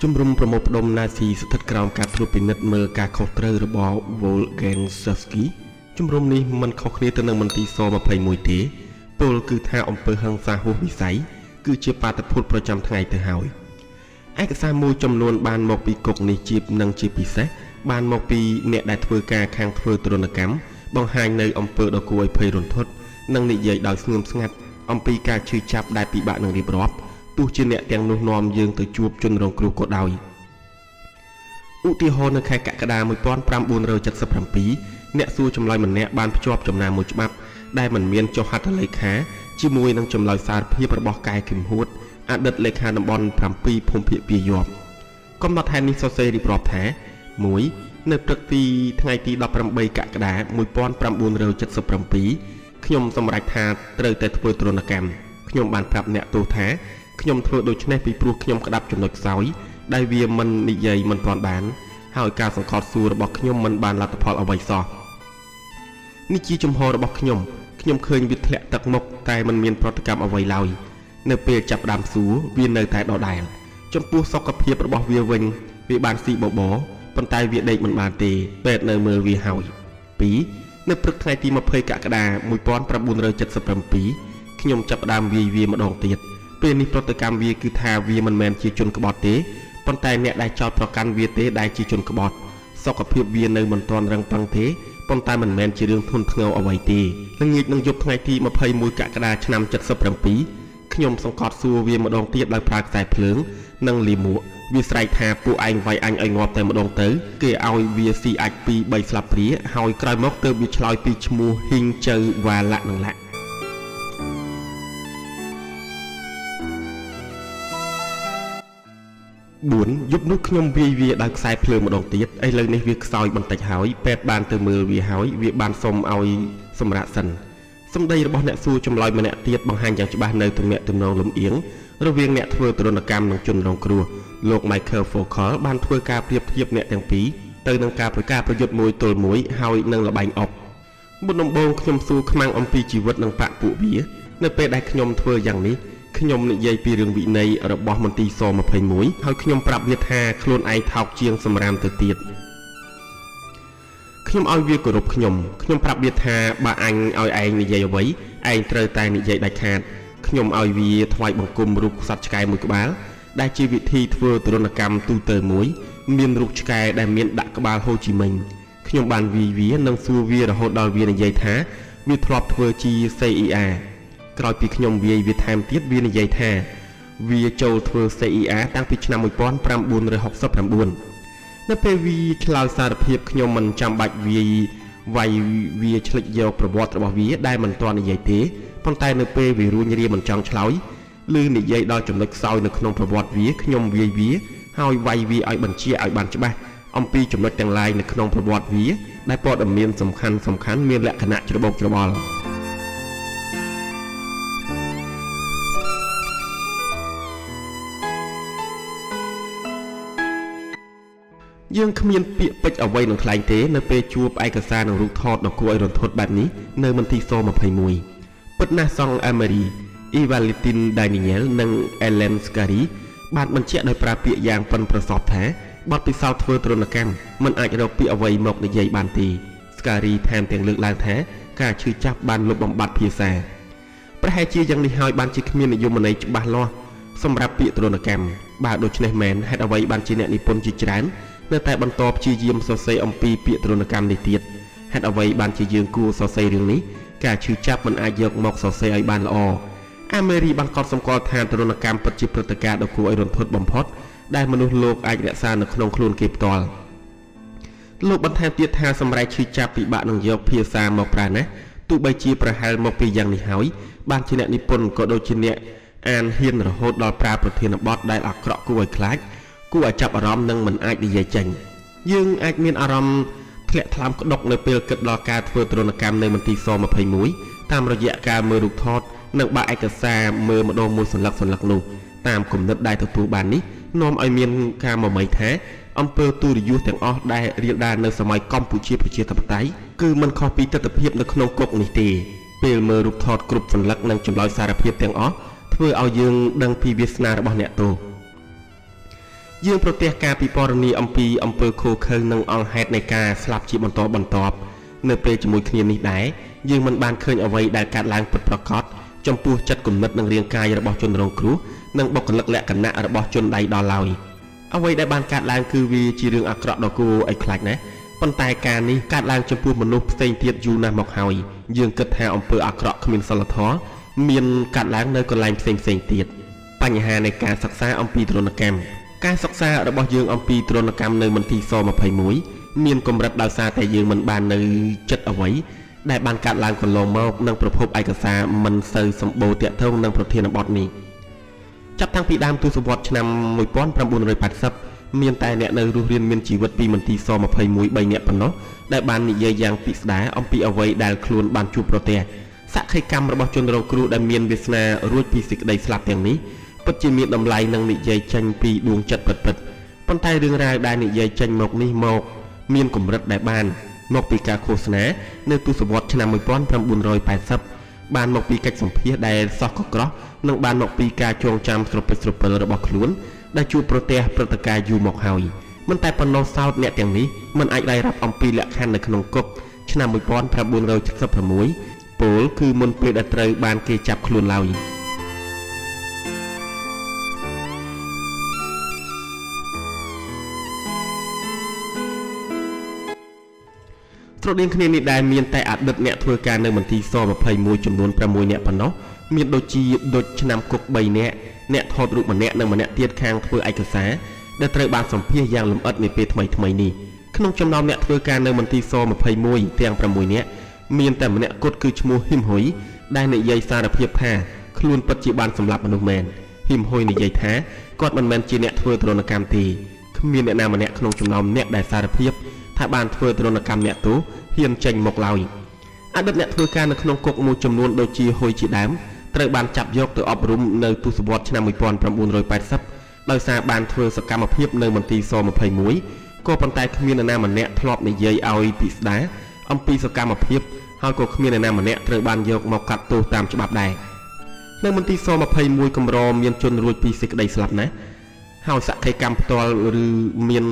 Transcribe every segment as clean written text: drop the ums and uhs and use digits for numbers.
ជំរុំប្រមូលផ្ដុំណាស៊ីស្ថិតក្រោមការត្រួតពិនិត្យមើលការខុសត្រូវរបស់ Volgensky ជំរុំនេះមិនខុសគ្នាទៅនឹងមន្ទីរស21ទេពលគឺថាអំពើហិង្សាហួសវិស័យគឺជាបាតុភូតប្រចាំថ្ងៃទៅហើយឯកសារមួយចំនួនបានមកពីគុកនេះជានិងជាពិសេសបានមកពីអ្នកដែលធ្វើការខាងធ្វើទរណកម្មបង្ហាញនៅអំពើដ៏គួរឲ្យភ័យរន្ធត់និងនិយាយដោយស្ងៀមស្ងាត់អំពីការឈឺចាប់ដែលពិបាកនឹងរៀបរាប់ទោះជាអ្នកទាំងនោះនាំយើងទៅជួបជនរងគ្រោះក៏ដោយឧទាហរណ៍នៅខែកក្កដា1977អ្នកសួរចម្លើយម្នាក់បានភ្ជាប់ចំណាមួយច្បាប់ដែលមិនមានចុះហត្ថលេខាជាមួយនឹងចម្លើយសារភាពរបស់កែគឹមហួតអតីតលេខាតំបន់7ភូមិភាគពាយ័ព្យកំណត់ហេតុនេះសរសេររៀបរាប់ថា 1. នៅព្រឹកទីថ្ងៃទី18កក្កដា1977ខ្ញុំសម្រេចថាត្រូវតែធ្វើទរណកម្មខ្ញុំបានប្រាប់អ្នកទោសថាខ្ញុំធ្វើដូច្នេះពីព្រោះខ្ញុំក្តាប់ចំណុចខ្សោយដែលវាមិននិយាយមិនទាន់បានហើយការសង្កត់សួររបស់ខ្ញុំមិនបានលទ្ធផលអ្វីសោះនេះជាជំហររបស់ខ្ញុំឃើញវាធ្លាក់ទឹកមុខតែមិនមានប្រតិកម្មអ្វីឡើយនៅពេលចាប់ផ្ដើមសួរវានៅតែដដែលចំពោះសុខភាពរបស់វាវិញវាបានស៊ីបបរប៉ុន្តែវាដេកមិនបានទេពេទ្យនៅមើលវាហើយ 2. នៅព្រឹកថ្ងៃទី20កក្កដា1977ខ្ញុំចាប់ផ្ដើមវាយវាម្ដងទៀតពេលនេះប្រតិកម្មវាគឺថាវាមិនមែនជាជនក្បត់ទេប៉ុន្តែអ្នកដែលចោទប្រកាន់វាទេដែលជាជនក្បត់សុខភាពវានៅមិនទាន់រឹងប៉ឹងទេប៉ុន្តែមិនមែនជារឿងធ្ងន់ធ្ងរអ្វីទេល្ងាចនឹងយប់ថ្ងៃទី21កក្កដាឆ្នាំ77ខ្ញុំសង្កត់សួរវាម្ដងទៀតដោយប្រើខ្សែភ្លើងនិងលាមកវាស្រែកថាពួកឯងវាយអញឲ្យងាប់តែម្ដងទៅគេឲ្យវាស៊ីអាច2-3ស្លាបព្រាហើយក្រោយមកទើបវាឆ្លើយពីឈ្មោះហ៊ីងជើវ៉ាឡាក់នឹងឡាក់ 4. យប់នោះខ្ញុំវាយវាដោយខ្សែភ្លើងម្ដងទៀតឥឡូវនេះវាខ្សោយបន្តិចហើយពេទ្យបានទៅមើលវាហើយវាបានសុំឲ្យសម្រាប់សិនសម្ដីរបស់អ្នកសួរចម្លើយម្នាក់ទៀតបង្ហាញយ៉ាងច្បាស់នៅទំនាក់ទំនងលំអៀងរវាងអ្នកធ្វើទរណកម្មនិងជនរងគ្រោះលោក Michael Focal បានធ្វើការប្រៀបធៀបអ្នកទាំងពីរទៅនឹងការប្រយុទ្ធមួយទល់មួយហើយនឹងលបែងអុកមុនដំបូងខ្ញុំសួរខ្មាំងអំពីជីវិតនិងប្រាក់ពួកវានៅពេលដែលខ្ញុំធ្វើយ៉ាងនេះខ្ញុំនិយាយពីរឿងវិន័យរបស់មន្ទីរស21ហើយខ្ញុំប្រាប់វាថាខ្លួនឯងថោកជាងសម្រាមទៅទៀតខ្ញុំឲ្យវាគោរពខ្ញុំប្រាប់វាថាបើអញឲ្យឯងនិយាយអ្វីឯងត្រូវតែនិយាយដាច់ខាតខ្ញុំឲ្យវាថ្វាយបង្គំរូបសត្វឆ្កែមួយក្បាលដែលជាវិធីធ្វើទរណកម្មទូទៅមួយមានរូបឆ្កែដែលមានដាក់ក្បាលហូជីមិញខ្ញុំបានវានិងសួរវារហូតដល់វានិយាយថាវាធ្លាប់ធ្វើជា CIA ក្រោយពីខ្ញុំវាថែមទៀតវានិយាយថាវាចូលធ្វើ CIA តាំងពីឆ្នាំ1969នៅពេលវាឆ្លើយសារភាពខ្ញុំមិនចាំបាច់វាយឆ្លិចយកប្រវត្តិរបស់វាដែលមិនទាន់និយាយទេប៉ុន្តែនៅពេលវារួញរាមិនចង់ឆ្លើយឬនិយាយដល់ចំណុចខ្សោយនៅក្នុងប្រវត្តិវាខ្ញុំវាហើយវាយវាឲ្យបញ្ជាឲ្យបានច្បាស់អំពីចំណុចទាំងឡាយនៅក្នុងប្រវត្តិវាដែលព័ត៌មានសំខាន់មានលក្ខណៈច្របូកច្របល់យើងគ្មានពាក្យពេចន៍អ្វីនឹងថ្លែងទេនៅពេលជួបឯកសារនិងរូបថតដ៏គួរឲ្យរន្ធត់បែបនេះនៅមន្ទីរស21ពិតណាស់សង្ឃអាមេរីអ៊ីវ៉ាលីទីនដានីយ៉ែលនិងអេឡែនស្ការីបានបញ្ជាក់ដោយប្រើពាក្យយ៉ាងប៉ិនប្រសប់ថាបទពិសោធន៍ធ្វើទរណកម្មមិនអាចរកពាក្យអ្វីមកនិយាយបានទេស្ការីថែមទាំងលើកឡើងថាការឈឺចាប់បានលុបបំបាត់ភាសាប្រហែលជាយ៉ាងនេះហើយបានជាគ្មាននិយមន័យច្បាស់លាស់សម្រាប់ពាក្យទរណកម្មបើដូច្នេះមែនហេតុអ្វីបានជាអ្នកនិពន្ធជាច្រើននៅតែបន្តព្យាយាមសរសេរអំពីពាក្យទរណកម្មនេះទៀតហេតុអ្វីបានជាយើងគួរសរសេររឿងនេះការឈឺចាប់មិនអាចយកមកសរសេរឲ្យបានល្អអាមេរីបានកត់សម្គាល់ថាទរណកម្មពិតជាព្រឹត្តិការណ៍ដ៏គួរឲ្យរន្ធត់បំផុតដែលមនុស្សលោកអាចរក្សានៅក្នុងខ្លួនគេផ្ទាល់លោកបន្ថែមទៀតថាសម្រាប់ឈឺចាប់ពិបាកនឹងយកភាសាមកប្រើណាស់ទោះបីជាប្រហែលមកពីយ៉ាងនេះហើយបានជាអ្នកនិពន្ធក៏ដូចជាអ្នកអានហ៊ានរហូតដល់ប្រើប្រធានបទដែលអាក្រក់គួរឲ្យខ្លាចគួរឲ្យចាប់អារម្មណ៍និងមិនអាចនិយាយចេញយើងអាចមានអារម្មណ៍ធ្លាក់ថ្លើមក្តុកនៅពេលគិតដល់ការធ្វើទរណកម្មនៅមន្ទីរស21តាមរយៈការមើលរូបថតនិងបើកឯកសារមើលម្ដងមួយសន្លឹកនោះតាមគំនិតដែលទទួលបាននេះនាំឲ្យមានការមមីថាអំពើទូរយុទ្ធទាំងអស់ដែលរាលដាលនៅសម័យកម្ពុជាប្រជាធិបតេយ្យគឺមិនខុសពីទស្សនវិជ្ជានៅក្នុងគុកនេះទេពេលមើលរូបថតគ្រប់សន្លឹកនិងចម្លើយសារភាពទាំងអស់ធ្វើឲ្យយើងដឹងពីវាសនារបស់អ្នកទោស យើងប្រទេសការពិពណ៌នាអំពីអំពើឃោឃៅនិងអង្គហេតុនៃការស្លាប់ជាបន្តបន្ទាប់នៅពេលជាមួយគ្នានេះដែរយើងមិនបានឃើញអ្វីដែលកើតឡើងពិតប្រាកដចំពោះចិត្តគំនិតនិងរាងកាយរបស់ជនរងគ្រោះនិងបុគ្គលិកលក្ខណៈរបស់ជនដៃដល់ឡើយអ្វីដែលបានកើតឡើងគឺវាជារឿងអាក្រក់ដ៏គួរឲ្យខ្លាចណាស់ប៉ុន្តែការនេះកើតឡើងចំពោះមនុស្សផ្សេងទៀតយូរណាស់មកហើយយើងគិតថាអំពើអាក្រក់គ្មានសិលធម៌មានកើតឡើងនៅកន្លែងផ្សេងទៀតបញ្ហានៃការសិក្សាអំពីទរណកម្មការសិក្សារបស់យើងអំពីទរណកម្មនៅមន្ទីរស21មានកម្រិតដោយសារតែយើងមិនបាននៅចិត្តអ្វីដែលបានកាត់ឡើងកន្លងមកនឹងប្រភពឯកសារមិនសូវសម្បូរតាក់ទងនឹងប្រធានបទនេះចាប់តាំងពីដើមទសវត្សរ៍ឆ្នាំ1980មានតែអ្នកនៅរស់រានមានជីវិតពីមន្ទីរស21 3នាក់ប៉ុណ្ណោះដែលបាននិយាយយ៉ាងពិស្ដារអំពីអ្វីដែលខ្លួនបានជួបប្រទះសក្ខីកម្មរបស់ជនរងគ្រោះដែលមានវាសនារួចពីសេចក្តីស្លាប់ទាំងនេះពិតជាមានតម្លៃនិងនិយាយចេញពីដួងចិត្តពិតប៉ុន្តែរឿងរ៉ាវដែលនិយាយចេញមកនេះមកមានកម្រិតដែលបានមកពីការឃោសនានៅទសវត្សរ៍ឆ្នាំ1980បានមកពីកិច្ចសម្ភាសន៍ដែលសោះកក្រោះនិងបានមកពីការចងចាំស្រពេចស្រពិលរបស់ខ្លួនដែលជួបប្រទះព្រឹត្តិការណ៍យូរមកហើយមិនតែប៉ុណ្ណោះសោតអ្នកទាំងនេះមិនអាចได้รับអំពីលក្ខខណ្ឌនៅក្នុងគុកឆ្នាំ1976ពលគឺមុនពេលដែលត្រូវបានគេចាប់ខ្លួនឡើយស្រដៀងគ្នានេះដែរមានតែអតីតអ្នកធ្វើការនៅមន្ទីរស21ចំនួន6នាក់ប៉ុណ្ណោះមានដូចជាដូចឆ្នាំគុក3នាក់អ្នកថតរូបម្នាក់និងម្នាក់ទៀតខាងធ្វើឯកសារដែលត្រូវបានសម្ភាសយ៉ាងលម្អិតនាពេលថ្មីនេះក្នុងចំណោមអ្នកធ្វើការនៅមន្ទីរស21ទាំង6នាក់មានតែម្នាក់គត់គឺឈ្មោះហ៊ីមហ៊ុយដែលនិយាយសារភាពថាខ្លួនពិតជាបានសម្លាប់មនុស្សមែនហ៊ីមហ៊ុយនិយាយថាគាត់មិនមែនជាអ្នកធ្វើទរណកម្មទេគ្មានអ្នកណាម្នាក់ក្នុងចំណោមអ្នកដែលសារភាពថាបានធ្វើទរណកម្មអ្នកទោសហ៊ានចេញមកឡើយអតីតអ្នកធ្វើការនៅក្នុងគុកមួយចំនួនដូចជាហ៊ុយជាដើមត្រូវបានចាប់យកទៅអប់រំនៅទសវត្សរ៍ឆ្នាំ1980ដោយសារបានធ្វើសកម្មភាពនៅមន្ទីរស21ក៏ប៉ុន្តែគ្មាននរណាម្នាក់ធ្លាប់និយាយឲ្យពិស្ដារអំពីសកម្មភាពហើយក៏គ្មាននរណាម្នាក់ត្រូវបានយកមកកាត់ទោសតាមច្បាប់ដែរនៅមន្ទីរស21កម្រមានជនរួចពីសេចក្តីស្លាប់ណាស់ហើយសក្ខីកម្មផ្ទាល់ឬមាន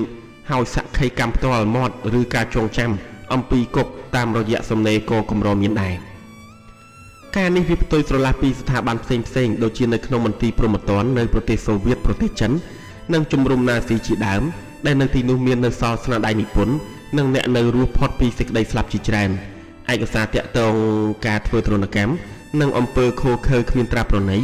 ហើយសក្ខីកម្មផ្ទាល់មាត់ឬការចងចាំអំពីគុកតាមរយៈសំណេរក៏កម្រមានដែរការនេះវាផ្ទុយស្រឡះពីស្ថាប័នផ្សេងដូចជានៅក្នុងមន្ទីរព្រហ្មទណ្ឌនៅប្រទេសសូវៀតប្រទេសចិននិងជំរំណាស៊ីជាដើមដែលនៅទីនោះមាននៅសល់ស្នាដៃនិពន្ធនិងអ្នកនៅរស់ផុតពីសេចក្តីស្លាប់ជាច្រើនឯកសារតាក់ទងការធ្វើទរណកម្មនិងអំពើឃោឃៅគ្មានត្រាប្រណី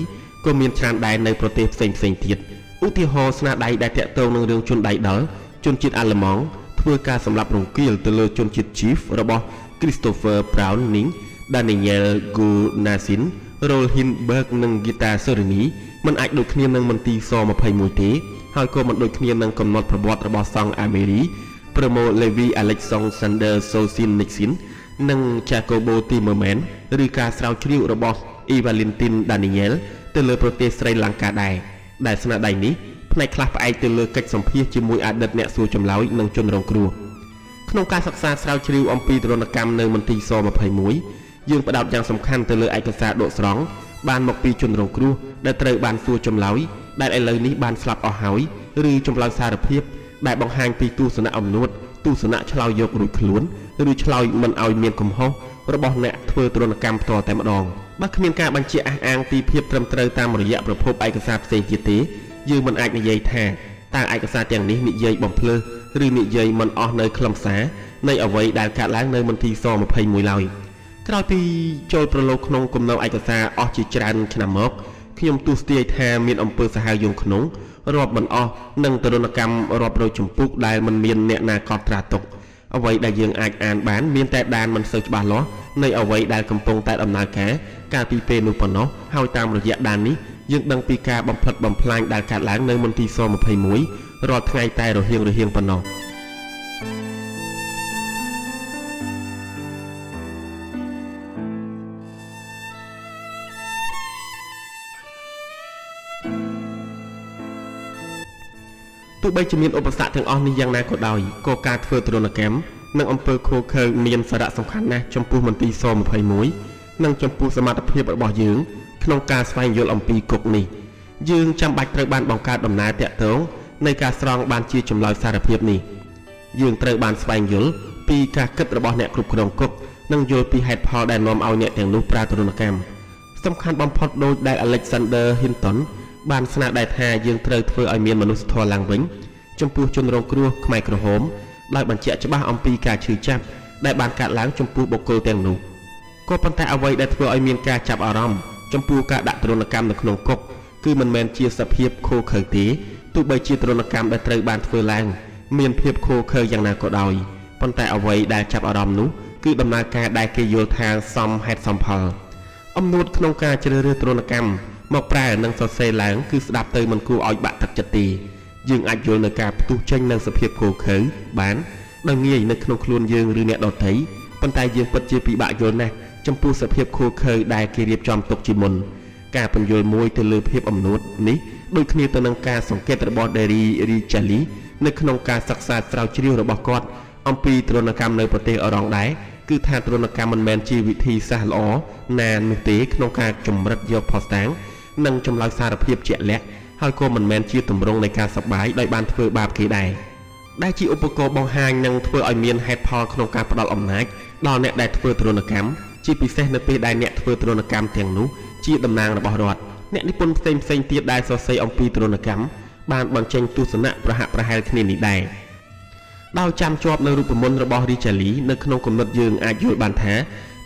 ក៏មានច្រើនដែរនៅប្រទេសផ្សេងទៀតឧទាហរណ៍ស្នាដៃដែលតាក់ទងនឹងរឿងជនដៃដល់ជនជាតិអាល្លឺម៉ង់ធ្វើការសម្លាប់រង្គាលទៅលើជនជាតិជីហ្វរបស់ Christopher Browning Daniel Gunasin Rolhinberg និង Gita Sereni មិនអាចដូចគ្នានឹងមន្ទីរស21ទេហើយក៏មិនដូចគ្នានឹងកំណត់ប្រវត្តិរបស់សង្ឃអាមេរី Primo Levi Alexander Solzhenitsyn និង Jacobo Timmerman ឬការស្រាវជ្រាវរបស់ Valentin Daniel ទៅលើប្រទេសស្រីលង្កាដែលស្នាដៃនេះផ្នែកខ្លះផ្អែកទៅលើកិច្ចសម្ភាសជាមួយអតីតអ្នកសួរចម្លើយនិងជនរងគ្រោះក្នុងការសិក្សាស្រាវជ្រាវអំពីទរណកម្មនៅមន្ទីរស21យើងផ្ដោតយ៉ាងសំខាន់ទៅលើឯកសារដកស្រង់បានមកពីជនរងគ្រោះដែលត្រូវបានសួរចម្លើយដែលឥឡូវនេះបានស្លាប់អស់ហើយឬចម្លើយសារភាពដែលបង្ហាញពីទស្សនៈអំនួតទស្សនៈឆ្លើយយករួចខ្លួនឬឆ្លើយមិនឲ្យមានកំហុសរបស់អ្នកធ្វើទរណកម្មផ្ទាល់តែម្ដងបើគ្មានការបញ្ជាក់អះអាងពីភាពត្រឹមត្រូវតាមរយៈប្រភពឯកសារផ្សេងទៀតទេយើងមិនអាចនិយាយថាតើឯកសារទាំងនេះនិយាយបំភ្លើសឬនិយាយមិនអស់នៅខ្លឹមសារនៃអ្វីដែលកើតឡើងនៅមន្ទីរស21ឡើយក្រោយពីចូលប្រឡូកក្នុងគំនរឯកសារអស់ជាច្រើនឆ្នាំមកខ្ញុំទស្សន៍ទាយថាមានអំពើសាហាវយង់ក្នុងរាប់មិនអស់និងទរណកម្មរាប់រយចម្ពោះដែលមិនមានអ្នកណាកត់ត្រាទុកអ្វីដែលយើងអាចអានបានមានតែដានមិនសូវច្បាស់លាស់នៃអ្វីដែលកំពុងតែដំណើរការកាលពីពេលនោះប៉ុណ្ណោះហើយតាមរយៈដាននេះយើងដឹងពីការបំផ្លិចបំផ្លាញដែលកើតឡើងនៅមន្ទីរស21រាល់ថ្ងៃតែរហៀងប៉ុណ្ណោះទោះបីជាមានឧបសគ្គទាំងអស់នេះយ៉ាងណាក៏ដោយក៏ការធ្វើទរណកម្មនិងអំពើឃោឃៅមានសារៈសំខាន់ណាស់ចំពោះមន្ទីរស21និងចំពោះសមត្ថភាពរបស់យើងក្នុងការស្វែងយល់អំពីគុកនេះយើងចាំបាច់ត្រូវបានបង្កើតដំណើរតាក់ទង ในการស្រង់បានជាចម្លើយសារភាពនេះយើងត្រូវបានស្វែងយល់ពីការគិតរបស់អ្នកគ្រប់គ្រងគុកនិងយល់ពីហេតុផលដែលនាំឲ្យអ្នកទាំងនោះប្រើទរណកម្មសំខាន់បំផុតដោយដែល Alexander Hinton បានស្នើដែរថាយើងត្រូវធ្វើឲ្យមានមនុស្សធម៌ឡើងវិញចំពោះជនរងគ្រោះខ្មែរក្រហមដោយបញ្ជាក់ច្បាស់អំពីការឈឺចាប់ដែលបានកើតឡើងចំពោះបុគ្គលទាំងនោះក៏ប៉ុន្តែអ្វីដែលធ្វើឲ្យមានការចាប់អារម្មណ៍ចំពោះការដាក់ទរណកម្មនៅក្នុងគុកគឺមិនមែនជាសភាពឃោឃៅទេទោះបីជាទរណកម្មដែលត្រូវបានធ្វើឡើងមានភាពឃោឃៅយ៉ាងណាក៏ដោយប៉ុន្តែអ្វីដែលចាប់អារម្មណ៍នោះគឺដំណើរការដែលគេយល់ថាសមហេតុសមផលអំណួតក្នុងការជ្រើសរើសទរណកម្មមកប្រើនិងសរសេរឡើងគឺស្ដាប់ទៅមិនគួរឲ្យបាក់ទឹកចិត្តទេយើងអាចយល់នៅការផ្ទុះចេញនៅសភាពឃោឃៅបានដោយងាយនៅក្នុងខ្លួនយើងឬអ្នកដទៃប៉ុន្តែយើងពិតជាពិបាកយល់ណាស់ចំពោះសភាពឃោឃៅដែលគេរៀបចំទុកជាមុនការពន្យល់មួយទៅលើភាពអំណួតនេះដូចគ្នាទៅនឹងការសង្កេតរបស់ Derry Rijali នៅក្នុងការសិក្សាស្រាវជ្រាវរបស់គាត់អំពីទរណកម្មនៅប្រទេសអឺរ៉ង់ដែរគឺថាទរណកម្មមិនមែនជាវិធីសាស្ត្រល្អណានោះទេក្នុងការចម្រិតយកផុសតាំងនិងចម្លើយសារភាពជាក់លាក់ហើយក៏មិនមែនជាទម្រង់នៃការសប្បាយដោយបានធ្វើបាបគេដែរដែលជាឧបករណ៍បង្ហាញនិងធ្វើឲ្យមានហេតុផលក្នុងការផ្ដល់អំណាចដល់អ្នកដែលធ្វើទរណកម្មជាពិសេសនៅពេលដែលអ្នកធ្វើទរណកម្មទាំងនោះជាតំណាងរបស់រដ្ឋអ្នកនិពន្ធផ្សេងទៀតដែលសរសេរអំពីទរណកម្មបានបញ្ចេញទស្សនៈប្រហាក់ប្រហែលគ្នានេះដែរដោយចាំជាប់នៅរូបមន្តរបស់ Rijali នៅក្នុងគំនិតយើងអាចយល់បានថា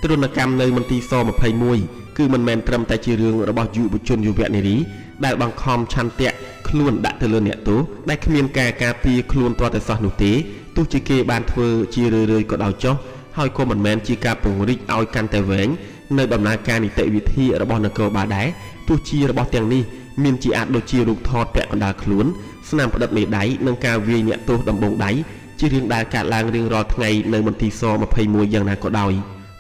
ទរណកម្មនៅមន្ទីរស21គឺមិនមែនត្រឹមតែជារឿងរបស់យុវជនយុវនារីដែលបង្ខំឆន្ទៈខ្លួនដាក់ទៅលើអ្នកទោសដែលគ្មានការការពារខ្លួនទាល់តែសោះនោះទេទោះជាគេបានធ្វើជារឿយៗក៏ដោយចុះហើយក៏មិនមែនជាការពង្រីកឲ្យកាន់តែវែងនៅដំណើរការនីតិវិធីរបស់នគរបាលដែរទោះជារបស់ទាំងនេះមានជាអាចដូចជារូបថតពាក់កណ្ដាលខ្លួនស្នាមផ្ដិតមេដៃនិងការវាយអ្នកទោសដំបងដៃជារឿងដែលកើតឡើងរៀងរាល់ថ្ងៃនៅមន្ទីរស21យ៉ាងណាក៏ដោយ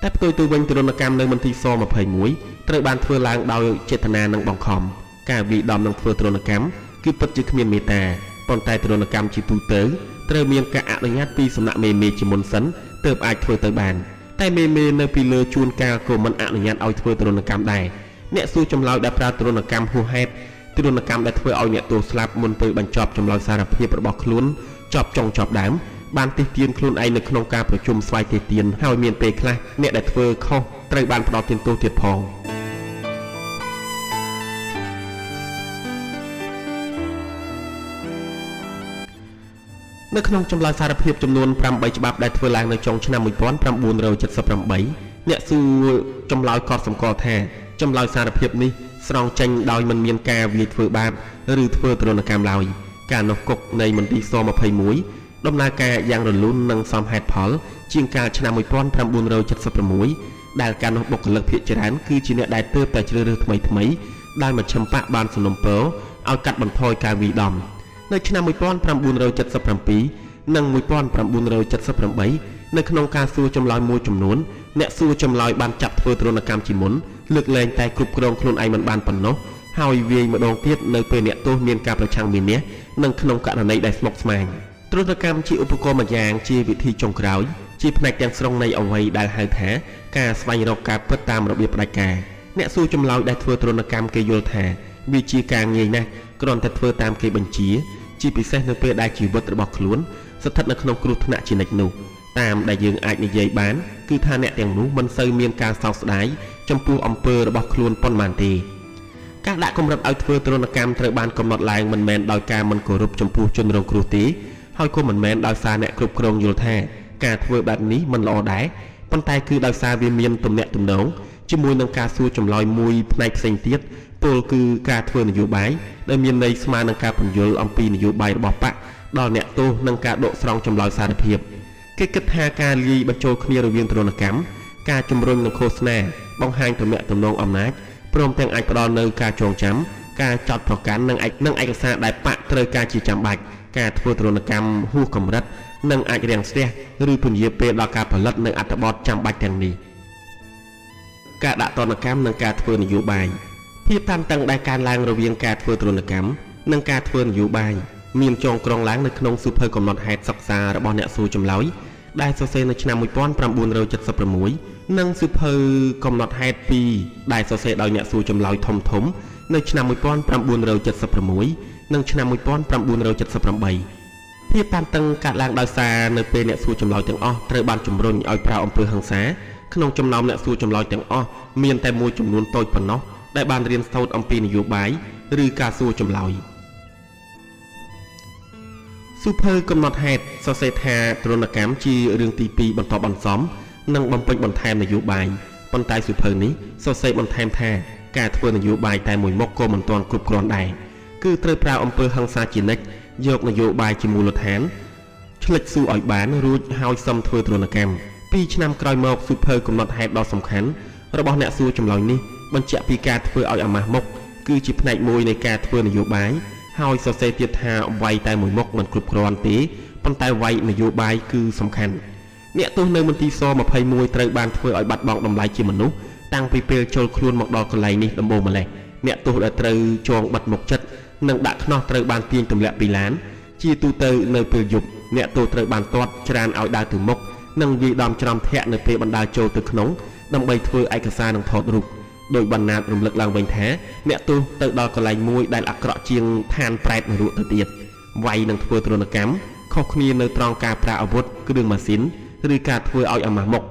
តែផ្ទុយទៅវិញទរណកម្មនៅមន្ទីរស21ត្រូវបានធ្វើឡើងដោយចេតនានិងបង្ខំការវាយដំនិងធ្វើទរណកម្មគឺពិតជាគ្មានមេត្តាប៉ុន្តែទរណកម្មជាទូទៅត្រូវមានការអនុញ្ញាតពីសំណាក់មេជាមុនសិនទើបអាចធ្វើទៅបានតែមេនៅពីលើជួនកាលក៏មិនអនុញ្ញាតឲ្យធ្វើទរណកម្មដែរអ្នកសួរចម្លើយដែលប្រើទរណកម្មហួសហេតុទរណកម្មដែលធ្វើឲ្យអ្នកទោសស្លាប់មុនពេលបញ្ចប់ចម្លើយសារភាពរបស់ខ្លួនចប់ចុងចប់ដើមបានទិទានខ្លួនឯងនៅក្នុងការប្រជុំស្វ័យទិទានហើយមានពេលខ្លះអ្នកដែលធ្វើខុសត្រូវបានផ្ដោតទានទោសទៀតផងនៅក្នុងចម្លើយសារភាពចំនួន8ច្បាប់ដែលធ្វើឡើងនៅចុងឆ្នាំ1978អ្នកសួរចម្លើយកត់សម្គាល់ថាចម្លើយសារភាពនេះស្រង់ចេញដោយមិនមានការវាយធ្វើបាបឬធ្វើទរណកម្មឡើយការនោះគុកនៃមន្ទីរស21ដំណើរការយ៉ាងរលូននិងសមហេតុផលជាងកាលឆ្នាំ1976ដែលការនោះបុគ្គលិកភាគច្រើនគឺជាអ្នកដែលទើបតែជ្រើសរើសថ្មីដែលមជ្ឈិមបកបានសំណុំពរឲ្យកាត់បន្ថយការវាយដំនៅឆ្នាំ1977និង1978នៅក្នុងការសួរចម្លើយមួយចំនួនអ្នកសួរចម្លើយបានចាប់ធ្វើទរណកម្មជាមុនលើកលែងតែគ្រប់គ្រងខ្លួនឯងមិនបានប៉ុណ្ណោះហើយវាយម្ដងទៀតនៅពេលអ្នកទោសមានការប្រឆាំងមានះនិងក្នុងករណីដែលស្មុគស្មាញទរណកម្មជាឧបករណ៍មួយយ៉ាងជាវិធីចុងក្រោយជាផ្នែកទាំងស្រុងនៃអ្វីដែលហៅថាការស្វែងរកការពិតតាមរបៀបផ្ដាច់ការអ្នកសួរចម្លើយដែលធ្វើទរណកម្មគេយល់ថាវាជាការងាយណាស់គ្រាន់តែធ្វើតាមគេបញ្ជាជាពិសេសនៅពេលដែលជីវិតរបស់ខ្លួនស្ថិតនៅក្នុងគ្រោះថ្នាក់ជានិច្ចនោះតាមដែលយើងអាចនិយាយបានគឺថាអ្នកទាំងនោះមិនសូវមានការសោកស្ដាយចំពោះអំពើរបស់ខ្លួនប៉ុន្មានទេការដាក់កម្រិតឲ្យធ្វើទរណកម្មត្រូវបានកំណត់ឡើងមិនមែនដោយការមិនគោរពចំពោះជនរងគ្រោះទេហើយក៏មិនមែនដោយសារអ្នកគ្រប់គ្រងយល់ថាការធ្វើបែបនេះមិនល្អដែរប៉ុន្តែគឺដោយសារវាមានទំនាក់ទំនងជាមួយនឹងការសួរចម្លើយមួយផ្នែកផ្សេងទៀតពលគឺការធ្វើនយោបាយដែលមានន័យស្មើនឹងការពន្យល់អំពីនយោបាយរបស់បកដល់អ្នកទោសនិងការដកស្រង់ចម្លើយសារភាពគេគិតថាការលាយបញ្ចូលគ្នារវាងទរណកម្មការជំរុញនិងឃោសនាបង្ហាញទំនាក់ទំនងអំណាចព្រមទាំងអាចផ្ដល់នូវការចងចាំការចោទប្រកាន់និងឯកសារដែលបកត្រូវការជាចាំបាច់ការធ្វើទរណកម្មហួសកម្រិតនិងអាចរាំងស្ទះឬពន្យាពេលដល់ការផលិតនៅអត្ថបទចាំបាច់ទាំងនេះការដាក់ទរណកម្មនិងការធ្វើនយោបាយភាពតានតឹងដែលកើនឡើងរវាងការធ្វើទរណកម្មនិងការធ្វើនយោបាយមានចងក្រងឡើងនៅក្នុងសៀវភៅកំណត់ហេតុសិក្សារបស់អ្នកសួរចម្លើយដែលសរសេរនៅឆ្នាំ1976និងសៀវភៅកំណត់ហេតុ2ដែលសរសេរដោយអ្នកសួរចម្លើយធំនៅឆ្នាំ1976 និងឆ្នាំ1978ភាពតានតឹងកាត់ឡើងដោយសារនៅពេលអ្នកសួរចម្លើយទាំងអស់ត្រូវបានជំរុញឲ្យប្រើអំពើហិង្សាក្នុងចំណោមអ្នកសួរចម្លើយទាំងអស់មានតែមួយចំនួនតូចប៉ុណ្ណោះដែលបានរៀនសូត្រអំពីនយោបាយឬការសួរចម្លើយសៀវភៅកំណត់ហេតុសរសេរថាទរណកម្មជារឿងទី2បន្តបន្សំនិងបំពេញបន្ថែមនយោបាយប៉ុន្តែសៀវភៅនេះសរសេរបន្ថែមថាការធ្វើនយោបាយតែមួយមុខក៏មិនទាន់គ្រប់គ្រាន់ដែរគឺត្រូវប្រើអំពើហិង្សាជានិច្ចយកនយោបាយជាមូលដ្ឋានឆ្លិចស៊ូឲ្យបានរួចហើយសឹមធ្វើទរណកម្ម2ឆ្នាំក្រោយមកសៀវភៅកំណត់ហេតុដ៏សំខាន់របស់អ្នកសួរចម្លើយនេះបញ្ជាក់ពីការធ្វើឲ្យអាម៉ាស់មុខគឺជាផ្នែកមួយនៃការធ្វើនយោបាយហើយសរសេរទៀតថាវាយតែមួយមុខមិនគ្រប់គ្រាន់ទេប៉ុន្តែវាយនយោបាយគឺសំខាន់អ្នកទោសនៅមន្ទីរស21ត្រូវបានធ្វើឲ្យបាត់បង់តម្លៃជាមនុស្សតាំងពីពេលចូលខ្លួនមកដល់កន្លែងនេះដំបូងម្ល៉េះអ្នកទោសដែលត្រូវចងបិទមុខចិត្តនិងដាក់ខ្នោះត្រូវបានទាញទម្លាក់ពីឡានជាទូទៅនៅពេលយប់អ្នកទោសត្រូវបានទាត់ច្រានឲ្យដើរទៅមុខនិងវាយដំច្រំធាក់នៅពេលបណ្ដាលចូលទៅក្នុងដើម្បីធ្វើឯកសារនិងថតរូបដោយបណ្ណាតរំលឹកឡើងវិញថាអ្នកទោសទៅដល់កន្លែងមួយដែលអាក្រក់ជាងឋានប្រែតនរកទៅទៀតវាយនឹងធ្វើទរណកម្មខុសគ្នានៅត្រង់ការប្រើអាវុធគ្រឿងម៉ាស៊ីនឬការធ្វើឲ្យអាម៉ាស់មុខ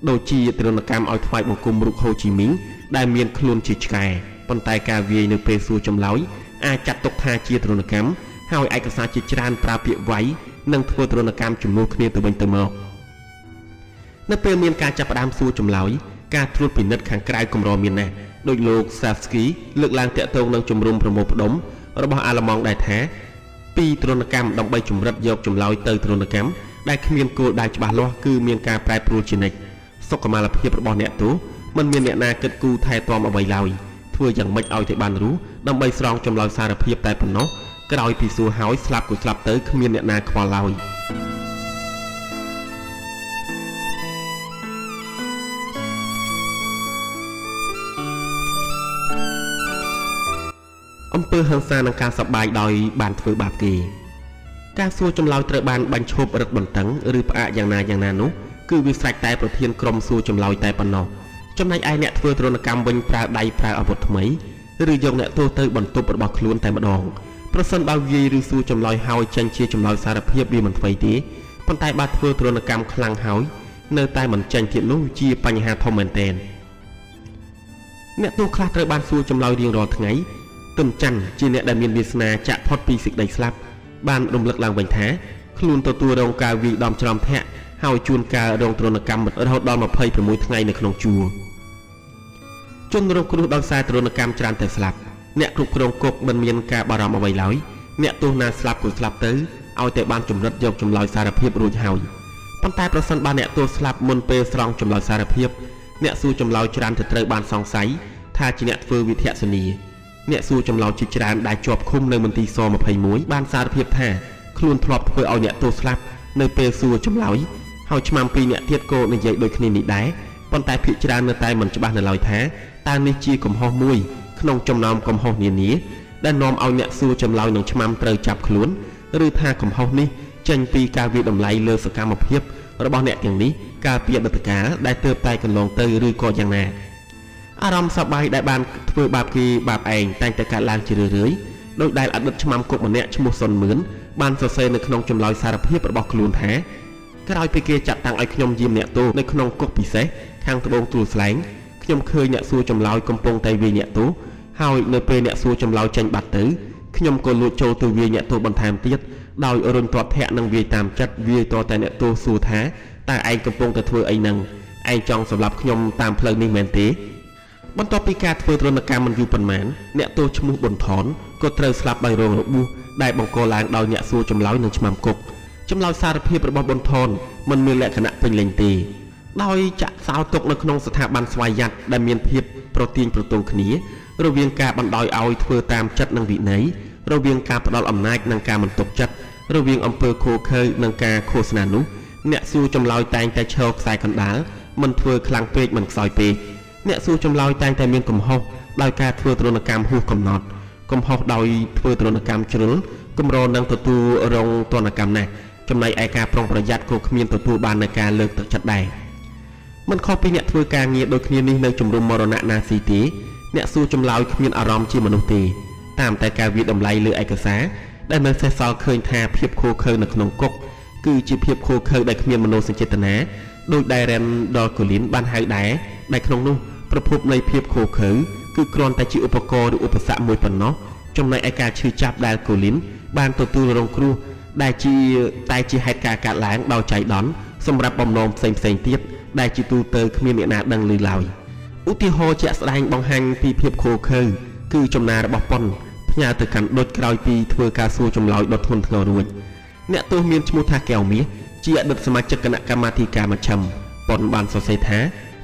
ដូចជាទរណកម្មឲ្យថ្វាយបង្គំរូបហូជីមីងដែលមានខ្លួនជាឆ្កែប៉ុន្តែការវាយនៅពេលសួរចម្លើយអាចចាត់ទុកថាជាទរណកម្មហើយឯកសារជាច្រើនប្រើពាក្យវាយនិងធ្វើទរណកម្មជំនួសគ្នាទៅវិញទៅមកនៅពេលមានការចាប់ផ្ដើមសួរចម្លើយការត្រួតពិនិត្យខាងក្រៅកម្រមានណាស់ដោយលោក Savsky លើកឡើងតាក់ទងនឹងជំរំប្រមូលផ្ដុំរបស់អាល្លឺម៉ង់ដែលថាពីទរណកម្មដើម្បីជំរិតយកចម្លើយទៅទរណកម្មដែលគ្មានគោលដៅច្បាស់លាស់គឺមានការប្រែប្រួលជានិច្ចសុខុមាលភាពរបស់អ្នកទោសមិនមានអ្នកណាគិតគូរថែទាំអ្វីឡើយធ្វើយ៉ាងម៉េចឲ្យតែបានរស់ដើម្បីស្រង់ចម្លើយសារភាពតែប៉ុណ្ណោះក្រោយពីសួរហើយស្លាប់ក៏ស្លាប់ទៅគ្មានអ្នកណាខ្វល់ឡើយអំពើហិង្សានិងការសប្បាយដោយបានធ្វើបាបគេការសួរចម្លើយត្រូវបានបញ្ឈប់រឹតបន្តឹងឬផ្អាកយ៉ាងណានោះគឺវាស្រេចតែប្រធានក្រុមសួរចម្លើយតែប៉ុណ្ណោះចំណែកឯអ្នកធ្វើទរណកម្មវិញប្រើដៃប្រើអាវុធថ្មីឬយកអ្នកទោសទៅបន្ទប់របស់ខ្លួនតែម្ដងប្រសិនបើវាយឬសួរចម្លើយហើយចេញជាចម្លើយសារភាពវាមិនថ្មីទេប៉ុន្តែបើធ្វើទរណកម្មខ្លាំងហើយនៅតែមិនចេញទៀតនោះជាបញ្ហាធំមែនទែនអ្នកទោសខ្លះត្រូវបានសួរចម្លើយរៀងរាល់ថ្ងៃទុនច័ន្ទជាអ្នកដែលមានវាសនាចាក់ផុតពីសេចក្តីស្លាប់បានរំលឹកឡើងវិញថាខ្លួនទទួលរងការវាយដំច្រំធាក់ហើយជួនកាលរងទរណកម្មរហូតដល់26ថ្ងៃនៅក្នុងជួរជនរងគ្រោះដោយសារទរណកម្មច្រើនតែស្លាប់អ្នកគ្រប់គ្រងគុកមិនមានការបារម្ភអ្វីឡើយអ្នកទោសណាស្លាប់ក៏ស្លាប់ទៅឲ្យតែបានចម្រិតយកចម្លើយសារភាពរួចហើយប៉ុន្តែប្រសិនបើអ្នកទោសស្លាប់មុនពេលស្រង់ចម្លើយសារភាពអ្នកសួរចម្លើយច្រើនទៅត្រូវបានសង្ស័យថាជាអ្នកធ្វើវិធាននាអ្នកសួរចម្លើយជាច្រើនដែលជាប់ឃុំនៅមន្ទីរស21បានសារភាពថាខ្លួនធ្លាប់ធ្វើឲ្យអ្នកទោសស្លាប់នៅពេលសួរចម្លើយហើយឆ្មាំពីរអ្នកទៀតក៏និយាយដូចគ្នានេះដែរប៉ុន្តែភាគច្រើននៅតែមិនច្បាស់នៅឡើយថាតើនេះជាកំហុសមួយក្នុងចំណោមកំហុសនានាដែលនាំឲ្យអ្នកសួរចម្លើយនឹងឆ្មាំត្រូវចាប់ខ្លួនឬថាកំហុសនេះចេញពីការវាយតម្លៃលើសកម្មភាពរបស់អ្នកទាំងនេះកាលពីអតីតកាលដែលទើបតែកន្លងទៅឬក៏យ៉ាងណាអារម្មណ៍សប្បាយដែលបានធ្វើបាបគេបាបឯងតែងតែកើតឡើងជារឿយៗដោយដែលអតីតឆ្មាំគុកម្នាក់ឈ្មោះសុនមឿនបានសរសេរនៅក្នុងចម្លើយសារភាពរបស់ខ្លួនថាក្រោយពីគេចាត់តាំងឲ្យខ្ញុំយាមអ្នកទោសនៅក្នុងគុកពិសេសខាងត្បូងទួលស្លែងខ្ញុំឃើញអ្នកសួរចម្លើយកំពុងតែវាយអ្នកទោសហើយនៅពេលអ្នកសួរចម្លើយចេញបាត់ទៅខ្ញុំក៏លួចចូលទៅវាយអ្នកទោសបន្ថែមទៀតដោយរុញទាត់ធាក់និងវាយតាមចិត្តវាយតតែអ្នកទោសសួរថាតើឯងកំពុងតែធ្វើអីហ្នឹងឯងចង់សម្លាប់ខ្ញុំតាមផ្លូវនេះមែនទេបន្ទាប់ពីការធ្វើទរណកម្មមិនយូរប៉ុន្មានអ្នកទោសឈ្មោះប៊ុនថនក៏ត្រូវស្លាប់ដោយរងរបួសដែលបង្កឡើងដោយអ្នកសួរចម្លើយនឹងឆ្មាំគុកចម្លើយសារភាពរបស់ប៊ុនថនមិនមានលក្ខណៈពេញលេញទេដោយចាក់សោទុកនៅក្នុងស្ថាប័នស្វ័យយ័តដែលមានភាពប្រទាញប្រទង់គ្នារវាងការបណ្ដោយឲ្យធ្វើតាមចិត្តនិងវិន័យរវាងការផ្ដល់អំណាចនិងការមិនទុកចិត្តរវាងអំពើឃោឃៅនិងការឃោសនានោះអ្នកសួរចម្លើយតែងតែឈរខ្សែកណ្ដាលមិនធ្វើខ្លាំងពេកមិនខ្សោយពេកអ្នកសួរចម្លើយតែងតែមានកំហុសដោយការធ្វើទរណកម្មហួសកំណត់កំហុសដោយធ្វើទរណកម្មជ្រុលកម្រនឹងទទួលរងទរណកម្មណាស់ចំណែកឯការប្រុងប្រយ័ត្នក៏គ្មានទទួលបាននូវការលើកទឹកចិត្តដែរមិនខុសពីអ្នកធ្វើការងារដូចគ្នានេះនៅជំរំមរណៈណាស៊ីទេអ្នកសួរចម្លើយគ្មានអារម្មណ៍ជាមនុស្សទេ តាមតែការវិតម្លៃលើឯកសារដែលនៅសេសសល់ឃើញថាភាពខូខើនៅក្នុងគុកគឺជាភាពខូខើដែលគ្មានមនោសញ្ចេតនាដោយដែលរ៉ែនដល់កូលីនបានហៅដែរដែលក្នុងនោះប្រភពនៃភាពខូខើគឺគ្រាន់តែជាឧបករណ៍ឬឧបសគ្គមួយប៉ុណ្ណោះចំណែកឯការឈឺចាប់ដែលកូលីនបានទទួលរងគ្រោះដែលជាហេតុការណ៍កើតឡើងដោយចៃដន្យសម្រាប់បំណងផ្សេងទៀតដែលជាទូទៅគ្មានអ្នកណាដឹងឮឡើយឧទាហរណ៍ជាក់ស្ដែងបង្ហាញពីភាពខូខើគឺចំណារបស់ប៉ុនផ្ញើទៅកាន់ដុចក្រោយពីធ្វើការសួរចម្លើយដ៏ធ្ងន់ធ្ងររួចអ្នកទោសមានឈ្មោះថាកែវមាសជាអតីតសមាជិកគណៈកម្មាធិការមជ្ឈិមប៉ុនបានសរសេរថា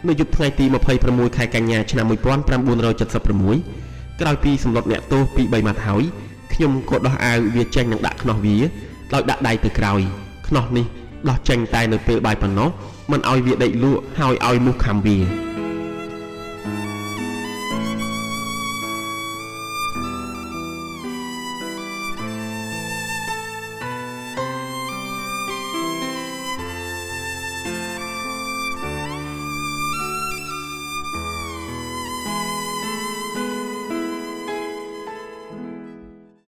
នៅយប់ថ្ងៃទី26ខែកញ្ញាឆ្នាំ1976ក្រោយពីសម្លុតអ្នកទោសពី3ម៉ាត់ហើយខ្ញុំក៏ដោះអាវវាចេញនិងដាក់ខ្នោះវាដោយដាក់ដៃទៅក្រោយខ្នោះនេះដោះចេញតែនៅពេលបាយប៉ុណ្ណោះមិនឲ្យវាដេកលក់ហើយឲ្យមូសខាំវា